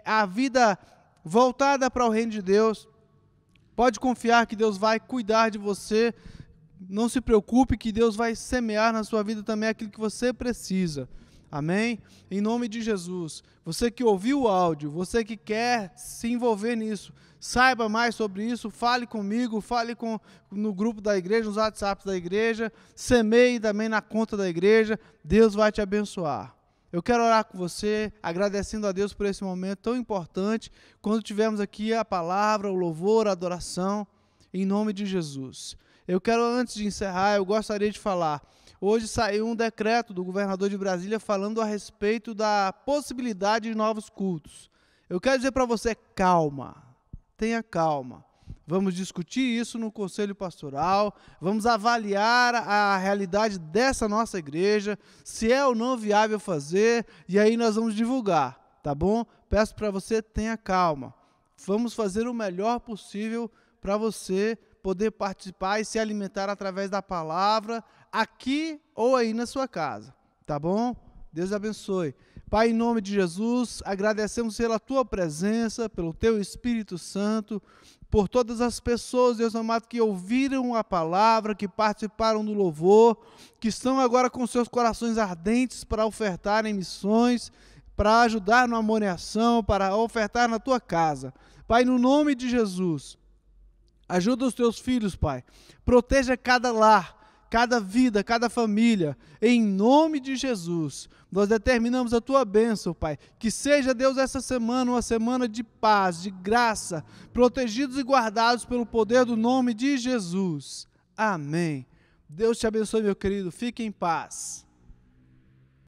a vida voltada para o reino de Deus, pode confiar que Deus vai cuidar de você. Não se preocupe, que Deus vai semear na sua vida também aquilo que você precisa. Amém? Em nome de Jesus. Você que ouviu o áudio, você que quer se envolver nisso, saiba mais sobre isso, fale comigo, fale no grupo da igreja, nos WhatsApps da igreja, semeie também na conta da igreja. Deus vai te abençoar. Eu quero orar com você, agradecendo a Deus por esse momento tão importante, quando tivemos aqui a palavra, o louvor, a adoração, em nome de Jesus. Eu quero, antes de encerrar, eu gostaria de falar, hoje saiu um decreto do governador de Brasília falando a respeito da possibilidade de novos cultos. Eu quero dizer para você, calma, tenha calma. Vamos discutir isso no conselho pastoral, vamos avaliar a realidade dessa nossa igreja, se é ou não viável fazer, e aí nós vamos divulgar, tá bom? Peço para você, tenha calma. Vamos fazer o melhor possível para você poder participar e se alimentar através da palavra, aqui ou aí na sua casa, tá bom? Deus abençoe. Pai, em nome de Jesus, agradecemos pela Tua presença, pelo Teu Espírito Santo, por todas as pessoas, Deus amado, que ouviram a palavra, que participaram do louvor, que estão agora com seus corações ardentes para ofertar em missões, para ajudar na amoneação, para ofertar na Tua casa. Pai, no nome de Jesus, ajuda os Teus filhos, Pai. Proteja cada lar, cada vida, cada família. Em nome de Jesus, nós determinamos a Tua bênção, Pai. Que seja, Deus, essa semana uma semana de paz, de graça, protegidos e guardados pelo poder do nome de Jesus. Amém. Deus te abençoe, meu querido. Fique em paz.